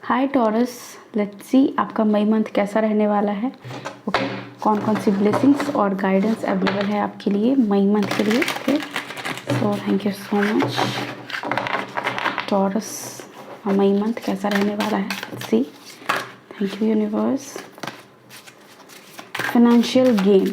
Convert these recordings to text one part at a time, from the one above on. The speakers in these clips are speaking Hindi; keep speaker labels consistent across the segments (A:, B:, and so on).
A: हाय टॉरस, लेट्स सी आपका मई मंथ कैसा रहने वाला है। ओके, कौन कौन सी ब्लेसिंग्स और गाइडेंस अवेलेबल है आपके लिए मई मंथ के लिए। Okay, so thank you so much Taurus. May month कैसा रहने वाला है, let's see. Thank you universe. Financial gain,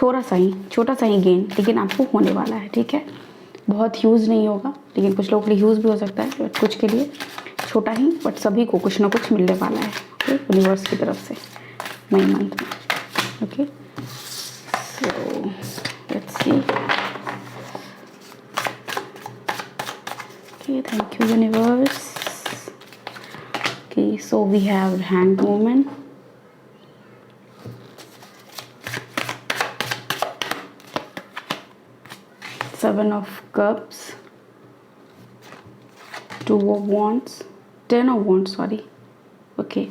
A: थोड़ा सा ही, छोटा सा ही गेन, लेकिन आपको होने वाला है। ठीक है, बहुत ह्यूज नहीं होगा, लेकिन कुछ लोगों के लिए ह्यूज भी हो सकता है, बट कुछ के लिए छोटा ही, बट सभी को कुछ ना कुछ मिलने वाला है। ओके, यूनिवर्स की तरफ से मई मंथ में। Okay, so let's see. Okay, thank you universe. Okay, so we have hand woman, Seven of Cups, Two of Wands, Ten of Wands, sorry. Okay.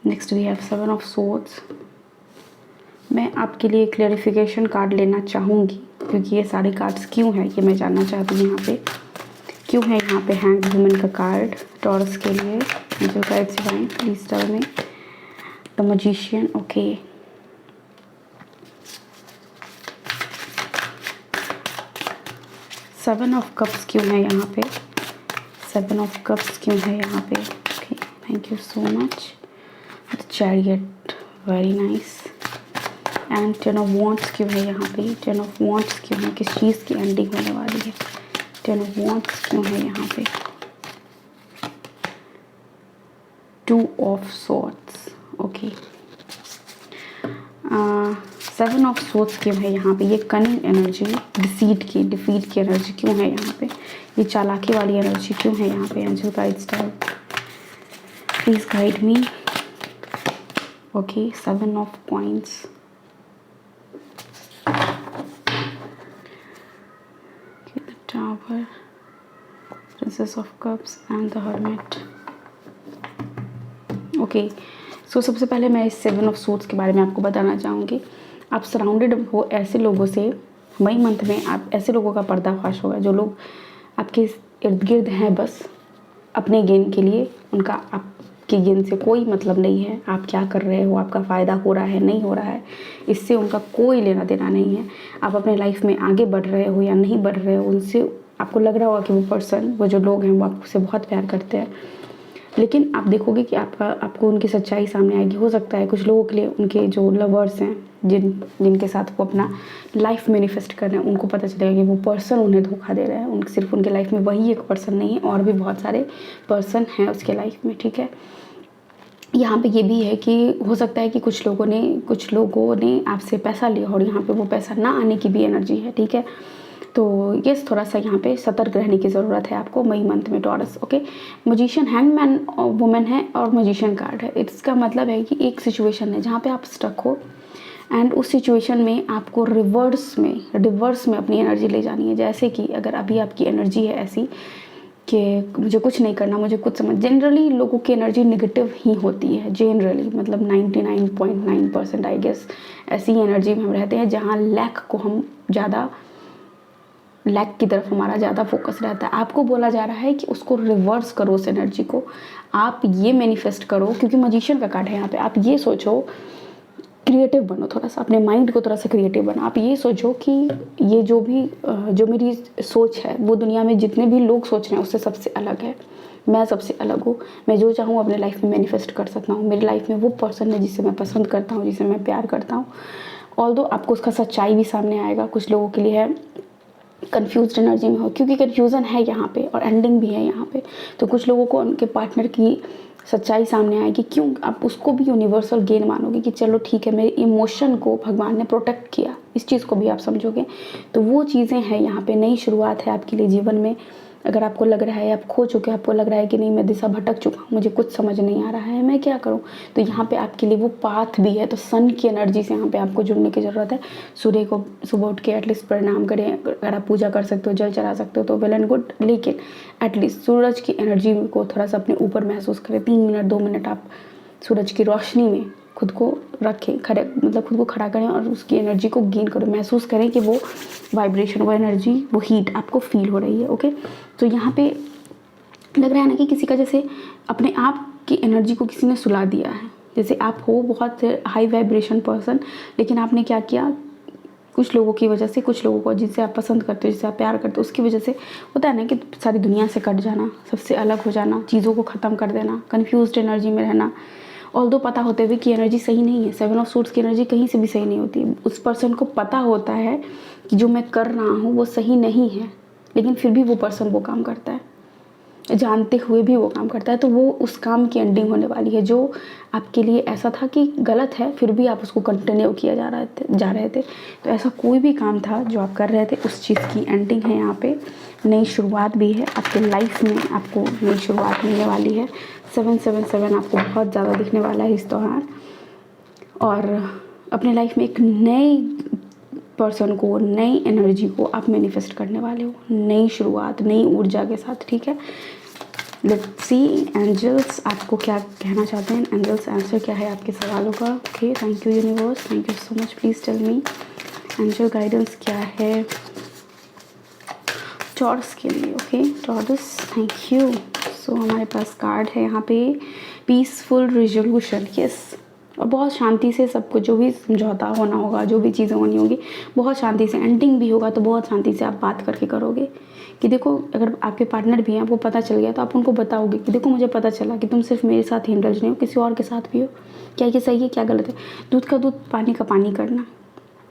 A: Next we have Seven of Swords. मैं आपके लिए क्लैरिफिकेशन कार्ड लेना चाहूँगी, क्योंकि ये सारे कार्ड्स क्यों हैं ये मैं जानना चाहती हूँ। यहाँ पे क्यों है, यहाँ पे हैंग वुमन का कार्ड टॉरस के लिए। जो गाइड्स दिखाएं please tell me. The magician, okay. Seven of cups क्यों है यहाँ पे, सेवन ऑफ कप्स क्यों है यहाँ पे। Okay, thank you so much. The chariot, very nice. And ten of wands क्यों है यहाँ पे, टेन ऑफ वॉन्ड्स क्यों है, किस चीज़ की एंडिंग होने वाली है। टेन ऑफ वॉन्ड्स क्यों है यहाँ पे। Two of swords, okay. Seven of swords क्यों है यहाँ पे, ये कनिंग एनर्जी, डिफीट की एनर्जी क्यों है यहाँ पे, ये चालाकी वाली एनर्जी क्यों है यहाँ पे। Angel guides please guide me. Okay, seven of coins, the tower, princess of cups and the hermit. Okay, so सबसे पहले मैं इस सेवन ऑफ सोर्ड्स के बारे में आपको बताना चाहूँगी। आप सराउंडेड हो ऐसे लोगों से, मई मंथ में आप ऐसे लोगों का पर्दाफाश होगा जो लोग आपके इर्द गिर्द हैं बस अपने गेन के लिए। उनका आपके गेन से कोई मतलब नहीं है, आप क्या कर रहे हो, आपका फ़ायदा हो रहा है नहीं हो रहा है, इससे उनका कोई लेना देना नहीं है। आप अपने लाइफ में आगे बढ़ रहे हो या नहीं बढ़ रहे हो, उनसे आपको लग रहा होगा कि वो पर्सन, वो जो लोग हैं वो आपसे बहुत प्यार करते हैं, लेकिन आप देखोगे कि आपको उनकी सच्चाई सामने आएगी। हो सकता है कुछ लोगों के लिए उनके जो लवर्स हैं, जिनके साथ वो अपना लाइफ मैनिफेस्ट कर रहे हैं, उनको पता चलेगा कि वो पर्सन उन्हें धोखा दे रहे हैं। सिर्फ उनके लाइफ में वही एक पर्सन नहीं है, और भी बहुत सारे पर्सन हैं उसके लाइफ में। ठीक है, यहाँ पे ये भी है कि हो सकता है कि कुछ लोगों ने आपसे पैसा लिया और यहाँ पे वो पैसा ना आने की भी एनर्जी है। ठीक है, तो ये थोड़ा सा यहाँ पे सतर्क रहने की ज़रूरत है आपको मई मंथ में taurus. Okay, magician, hangman women है और मैजिशियन कार्ड है। इसका मतलब है कि एक सिचुएशन है जहाँ पे आप स्टक हो, एंड उस सिचुएशन में आपको रिवर्स में अपनी एनर्जी ले जानी है। जैसे कि अगर अभी आपकी एनर्जी है ऐसी कि मुझे कुछ नहीं करना, मुझे कुछ समझ, जनरली लोगों की एनर्जी नेगेटिव ही होती है। जनरली मतलब 99.9% आई गेस ऐसी ही एनर्जी में हम रहते हैं जहाँ लैक की तरफ हमारा ज़्यादा फोकस रहता है। आपको बोला जा रहा है कि उसको रिवर्स करो, उस एनर्जी को आप ये मैनिफेस्ट करो, क्योंकि मैजिशियन का कार्ड है यहाँ पे। आप ये सोचो, क्रिएटिव बनो, थोड़ा सा अपने माइंड को थोड़ा सा क्रिएटिव बनो। आप ये सोचो कि ये जो मेरी सोच है वो दुनिया में जितने भी लोग सोच रहे हैं उससे सबसे अलग है। मैं सबसे अलग हूँ, मैं जो चाहूँ अपने लाइफ में मैनिफेस्ट कर सकता हूँ। मेरी लाइफ में वो पर्सन है जिसे मैं पसंद करता हूँ, जिसे मैं प्यार करता हूँ। ऑल्दो आपको उसका सच्चाई भी सामने आएगा। कुछ लोगों के लिए है कंफ्यूज एनर्जी में हो, क्योंकि कन्फ्यूज़न है यहाँ पे और एंडिंग भी है यहाँ पे। तो कुछ लोगों को उनके पार्टनर की सच्चाई सामने आएगी। क्यों, आप उसको भी यूनिवर्सल गेन मानोगे कि चलो ठीक है, मेरे इमोशन को भगवान ने प्रोटेक्ट किया, इस चीज़ को भी आप समझोगे। तो वो चीज़ें हैं यहाँ पे, नई शुरुआत है आपके लिए जीवन में। अगर आपको लग रहा है आप खो चुके, आपको लग रहा है कि नहीं मैं दिशा भटक चुका हूँ, मुझे कुछ समझ नहीं आ रहा है, मैं क्या करूँ, तो यहाँ पे आपके लिए वो पाथ भी है। तो सन की एनर्जी से यहाँ पे आपको जुड़ने की ज़रूरत है। सूर्य को सुबह उठ के एटलीस्ट प्रणाम करें। अगर आप पूजा कर सकते हो, जल चढ़ा सकते हो तो वेल एंड गुड, लेकिन एटलीस्ट सूरज की एनर्जी को थोड़ा सा अपने ऊपर महसूस करें। 3 मिनट 2 मिनट आप सूरज की रोशनी में खुद को रखें, खड़े मतलब खुद को खड़ा करें और उसकी एनर्जी को गेन करें, महसूस करें कि वो वाइब्रेशन, वो एनर्जी, वो हीट आपको फील हो रही है। ओके, तो यहाँ पे लग रहा है ना कि किसी का जैसे अपने आप की एनर्जी को किसी ने सुला दिया है। जैसे आप हो बहुत हाई वाइब्रेशन पर्सन, लेकिन आपने क्या किया, कुछ लोगों की वजह से, कुछ लोगों को जिनसे आप पसंद करते हो, जिससे आप प्यार करते हो, उसकी वजह से होता है ना कि सारी दुनिया से कट जाना, सबसे अलग हो जाना, चीज़ों को ख़त्म कर देना, कन्फ्यूज्ड एनर्जी में रहना। ऑल्दो पता होते हुए कि एनर्जी सही नहीं है, 7 ऑफ सूट्स की एनर्जी कहीं से भी सही नहीं होती। उस पर्सन को पता होता है कि जो मैं कर रहा हूँ वो सही नहीं है, लेकिन फिर भी वो पर्सन वो काम करता है, जानते हुए भी वो काम करता है। तो वो उस काम की एंडिंग होने वाली है, जो आपके लिए ऐसा था कि गलत है, फिर भी आप उसको कंटिन्यू किया जा रहे थे। तो ऐसा कोई भी काम था जो आप कर रहे थे, उस चीज़ की एंडिंग है यहाँ पे, नई शुरुआत भी है आपके लाइफ में, आपको नई शुरुआत मिलने वाली है। 777 आपको बहुत ज़्यादा दिखने वाला है इस दौरान, और अपने लाइफ में एक नई पर्सन को, नई एनर्जी को आप मैनिफेस्ट करने वाले हो, नई शुरुआत, नई ऊर्जा के साथ। ठीक है, लेट्स सी एंजल्स आपको क्या कहना चाहते हैं, एंजल्स आंसर क्या है आपके सवालों का। Okay, thank you universe, thank you so much. Please tell me angel guidance क्या है टॉरस के लिए। Okay Taurus, thank you. So हमारे पास कार्ड है यहाँ पे, पीसफुल रिजोल्यूशन। यस, और बहुत शांति से सब कुछ, जो भी समझौता होना होगा, जो भी चीज़ें होनी होगी, बहुत शांति से, एंडिंग भी होगा तो बहुत शांति से आप बात करके करोगे। कि देखो, अगर आपके पार्टनर भी हैं, आपको पता चल गया, तो आप उनको बताओगे कि देखो मुझे पता चला कि तुम सिर्फ मेरे साथ ही इंडल्ज नहीं हो, किसी और के साथ भी हो, क्या ये सही है, क्या गलत है। दूध का दूध, पानी का पानी करना।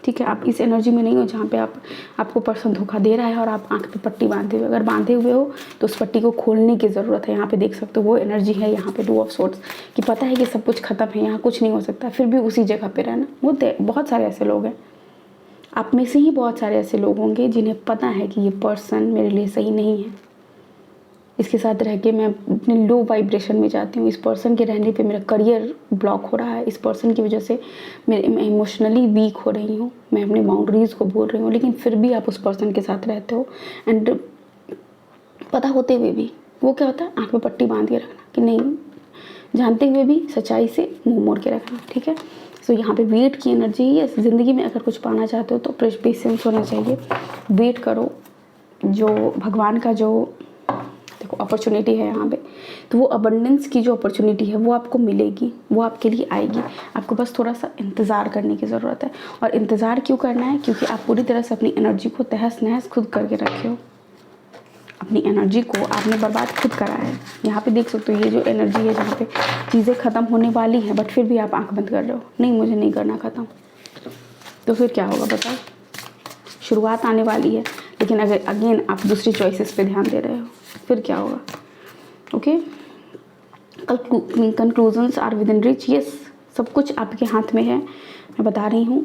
A: ठीक है, आप इस एनर्जी में नहीं हो जहाँ पे आपको पर्सन धोखा दे रहा है और आप आंख पे पट्टी बांधे हुए, अगर बांधे हुए हो तो उस पट्टी को खोलने की ज़रूरत है। यहाँ पे देख सकते हो वो एनर्जी है यहाँ पे, 2 ऑफ सोर्ड्स, कि पता है कि सब कुछ खत्म है, यहाँ कुछ नहीं हो सकता, फिर भी उसी जगह पे रहना। होते बहुत सारे ऐसे लोग हैं, आप में से ही बहुत सारे ऐसे लोग होंगे जिन्हें पता है कि ये पर्सन मेरे लिए सही नहीं है, इसके साथ रह के मैं अपने लो वाइब्रेशन में जाती हूँ, इस पर्सन के रहने पे मेरा करियर ब्लॉक हो रहा है, इस पर्सन की वजह से मैं इमोशनली वीक हो रही हूँ, मैं अपनी बाउंड्रीज़ को भूल रही हूँ, लेकिन फिर भी आप उस पर्सन के साथ रहते हो। एंड पता होते हुए भी वो क्या होता है, आँख में पट्टी बांध के रखना कि नहीं, जानते हुए भी सच्चाई से मुँह मोड़ के रखना। ठीक है, सो यहाँ पे वेट की एनर्जी है। ज़िंदगी में अगर कुछ पाना चाहते हो तो पेशेंस होना चाहिए, वेट करो। जो भगवान का जो देखो अपॉर्चुनिटी है यहाँ पे, तो वो अबंडेंस की जो अपॉर्चुनिटी है वो आपको मिलेगी, वो आपके लिए आएगी। आपको बस थोड़ा सा इंतज़ार करने की ज़रूरत है। और इंतज़ार क्यों करना है, क्योंकि आप पूरी तरह से अपनी एनर्जी को तहस नहस खुद करके रखे हो, अपनी एनर्जी को आपने बर्बाद खुद करा है। यहाँ पे देख सकते हो ये जो एनर्जी है जहाँ पे चीज़ें ख़त्म होने वाली हैं, बट फिर भी आप आँख बंद कर रहे हो, नहीं मुझे नहीं करना ख़त्म। तो फिर क्या होगा बताओ, शुरुआत आने वाली है, लेकिन अगर अगेन आप दूसरी चॉइसेस पे ध्यान दे रहे हो, फिर क्या होगा। Okay, conclusions are within reach. Yes, सब कुछ आपके हाथ में है, मैं बता रही हूँ।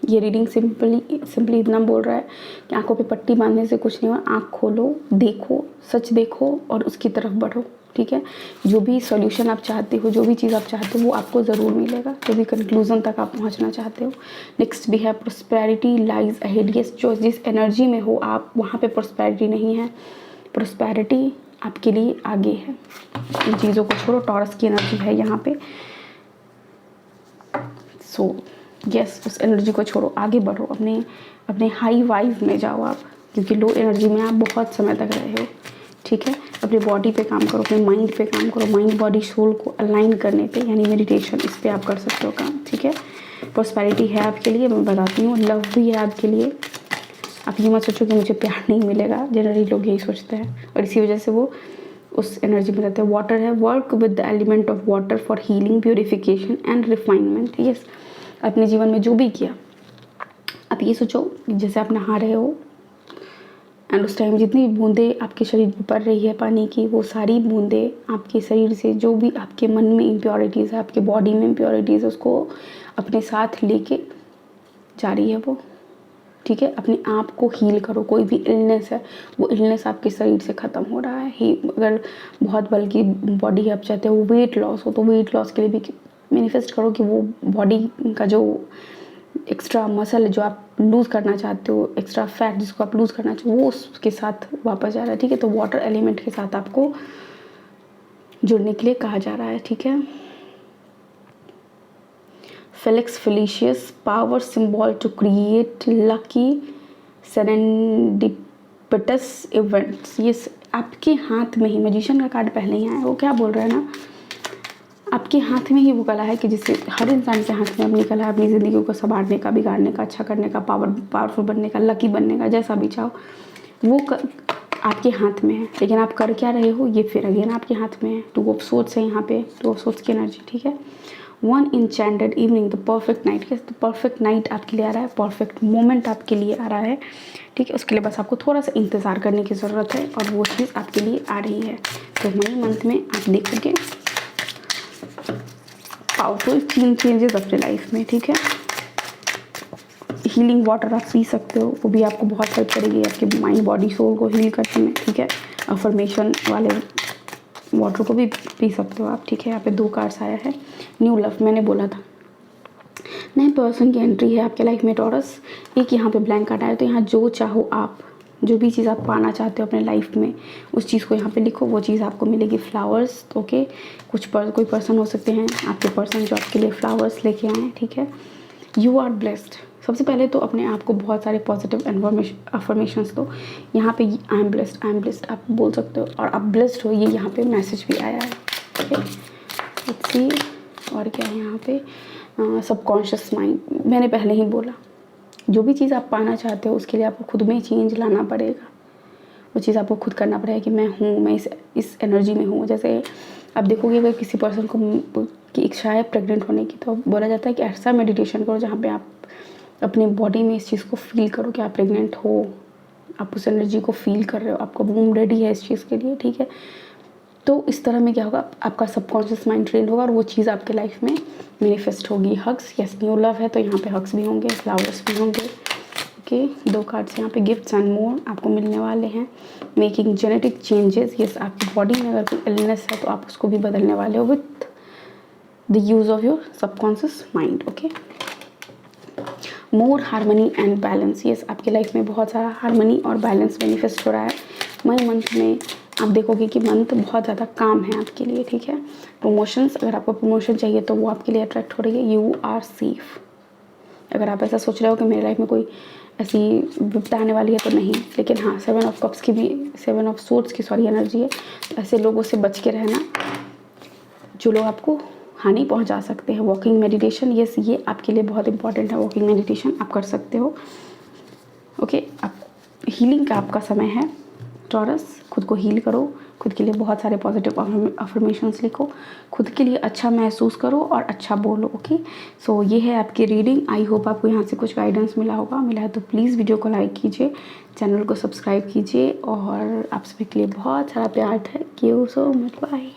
A: ये रीडिंग सिंपली इतना बोल रहा है कि आंखों पे पट्टी बांधने से कुछ नहीं हुआ, आँख खोलो, देखो, सच देखो और उसकी तरफ बढ़ो। ठीक है, जो भी सॉल्यूशन आप चाहते हो, जो भी चीज़ आप चाहते हो वो आपको ज़रूर मिलेगा, जो भी कंक्लूजन तक आप पहुंचना चाहते हो। नेक्स्ट भी है प्रोस्पेरिटी लाइज अहेड। यस, जो जिस एनर्जी में हो आप, वहाँ पे प्रोस्पेरिटी नहीं है, प्रोस्पेरिटी आपके लिए आगे है। इन चीज़ों को छोड़ो, टॉरस की एनर्जी है यहाँ पे। सो यस, उस एनर्जी को छोड़ो, आगे बढ़ो, अपने हाई वाइव में जाओ आप, क्योंकि लो एनर्जी में आप बहुत समय तक रहे हो। ठीक है, अपने बॉडी पे काम करो, अपने माइंड पे काम करो, माइंड बॉडी सोल को अलाइन करने पे, यानी मेडिटेशन, इस पे आप कर सकते हो काम। ठीक है, प्रॉस्पेरिटी है आपके लिए, मैं बताती हूँ। लव भी है आपके लिए। आप ये मत सोचो कि मुझे प्यार नहीं मिलेगा, जनरली लोग यही सोचते हैं और इसी वजह से वो उस एनर्जी में रहते हैं। वाटर है, work with the element of water for healing, purification and refinement. Yes, अपने जीवन में जो भी किया, आप ये सोचो जैसे आप नहा रहे हो एंड उस टाइम जितनी भी बूंदें आपके शरीर पर पड़ रही है पानी की, वो सारी बूंदें आपके शरीर से, जो भी आपके मन में इम्प्योरिटीज़ है, आपके बॉडी में इम्प्योरिटीज़ है, उसको अपने साथ लेके जा रही है वो। ठीक है, अपने आप को हील करो। कोई भी इलनेस है, वो इलनेस आपके शरीर से ख़त्म हो रहा है ही। अगर बहुत बल्कि बॉडी आप चाहते हो वेट लॉस हो, तो वेट लॉस के लिए भी मैनिफेस्ट करो कि वो बॉडी का जो एक्स्ट्रा मसल जो आप लूज़ करना चाहते हो, एक्स्ट्रा फैट जिसको आप लूज़ करना चाहते हो, वो उसके साथ वापस जा रहा है। ठीक है, तो वाटर एलिमेंट के साथ आपको जुड़ने के लिए कहा जा रहा है। ठीक है, Felix Felicis, power symbol to create lucky serendipitous events. ये आपके हाथ में ही, मैजिशियन का कार्ड पहले ही आया, वो क्या बोल रहा है ना, आपके हाथ में ही वो कला है कि जिससे हर इंसान के हाथ में अपनी कला है, अपनी ज़िंदगी को संवारने का, बिगाड़ने का, अच्छा करने का, पावरफुल बनने का, लकी बनने का, जैसा भी चाहो वो आपके हाथ में है। लेकिन आप कर क्या रहे हो, ये फिर अगेन आपके हाथ में है। टू ऑफ सोर्ड्स है यहाँ पे, टू ऑफ सोर्ड्स की एनर्जी, ठीक है। One enchanted evening, the perfect night, the perfect night आपके लिए आ रहा है, परफेक्ट मोमेंट आपके लिए आ रहा है, ठीक है। उसके लिए बस आपको थोड़ा सा इंतज़ार करने की ज़रूरत है और वो चीज़ आपके लिए आ रही है। तो मई मंथ में आप देखोगे पावरफुल चेंजेस अपने लाइफ में, ठीक है। हीलिंग वाटर आप पी सकते हो, वो भी आपको बहुत हेल्प करेगी आपके माइंड बॉडी सोल को हील करने में, ठीक है। अफर्मेशन वाले वाटर को भी पी सकते हो आप, ठीक है। यहाँ पे 2 कार्ड्स आया है, न्यू लव, मैंने बोला था नए पर्सन की एंट्री है आपके लाइफ में टॉरस। एक यहाँ पे ब्लैंक कार्ड आया, तो यहाँ जो चाहो आप, जो भी चीज़ आप पाना चाहते हो अपने लाइफ में, उस चीज़ को यहाँ पे लिखो, वो चीज़ आपको मिलेगी। Flowers, okay. कोई पर्सन हो सकते हैं आपके पर्सन जो आपके लिए फ्लावर्स लेके आए, ठीक है। You are blessed. सबसे पहले तो अपने आप को बहुत सारे पॉजिटिव अफर्मेशंस दो। यहाँ पे आई एम ब्लेस्ड आप बोल सकते हो, और आप ब्लेस्ड हो, ये यहाँ पे मैसेज भी आया है, ठीक है। लेट्स सी और क्या है यहाँ पे। सबकॉन्शियस माइंड, मैंने पहले ही बोला, जो भी चीज़ आप पाना चाहते हो उसके लिए आपको खुद में चेंज लाना पड़ेगा। वो चीज़ आपको खुद करना पड़ेगा कि मैं हूँ, मैं इस एनर्जी में हूँ। जैसे आप देखोगे अगर किसी पर्सन को की इच्छा है प्रेग्नेंट होने की, तो बोला जाता है कि ऐसा मेडिटेशन करो जहाँ पे आप अपनी बॉडी में इस चीज़ को फील करो कि आप प्रेग्नेंट हो, आप उस एनर्जी को फील कर रहे हो, आपका वूम रेडी है इस चीज़ के लिए, ठीक है। तो इस तरह में क्या होगा, आपका सबकॉन्शियस माइंड ट्रेन होगा और वो चीज़ आपके लाइफ में मैनिफेस्ट होगी। हग्स, यस, न्यू लव है तो यहाँ पे हग्स भी होंगे, फ्लावर्स भी होंगे, ओके। 2 कार्ड्स यहाँ पे, गिफ्ट्स एंड मोर आपको मिलने वाले हैं। मेकिंग जेनेटिक चेंजेस, यस, आपकी बॉडी में अगर कोई इलनेस है तो आप उसको भी बदलने वाले हो with the use of your subconscious mind, okay. More harmony and balance, yes, आपकी लाइफ में बहुत सारा हारमनी और बैलेंस मैनिफेस्ट हो रहा है। मई मंथ में आप देखोगे कि मंथ बहुत ज़्यादा काम है आपके लिए, ठीक है। प्रमोशंस, अगर आपको प्रमोशन चाहिए तो वो आपके लिए अट्रैक्ट हो रही है। यू आर सेफ, अगर आप ऐसा सोच रहे हो कि मेरी लाइफ में कोई ऐसी विपदा आने वाली है तो नहीं, लेकिन हाँ 7 ऑफ कप्स की भी, 7 ऑफ सोर्ड्स की एनर्जी है। तो ऐसे लोगों से बच के रहना जो लोग आपको हानि पहुंचा सकते हैं। वॉकिंग मेडिटेशन, यस, ये आपके लिए बहुत इंपॉर्टेंट है। वॉकिंग मेडिटेशन आप कर सकते हो, ओके। आप हीलिंग का आपका समय है टॉरस, खुद को हील करो, खुद के लिए बहुत सारे पॉजिटिव अफर्मेशंस लिखो, खुद के लिए अच्छा महसूस करो और अच्छा बोलो, ओके। सो ये है आपकी रीडिंग। आई होप आपको यहाँ से कुछ गाइडेंस मिला होगा। मिला है तो प्लीज़ वीडियो को लाइक कीजिए, चैनल को सब्सक्राइब कीजिए और आप सभी के लिए बहुत सारा प्यार है। Thank you so much, bye.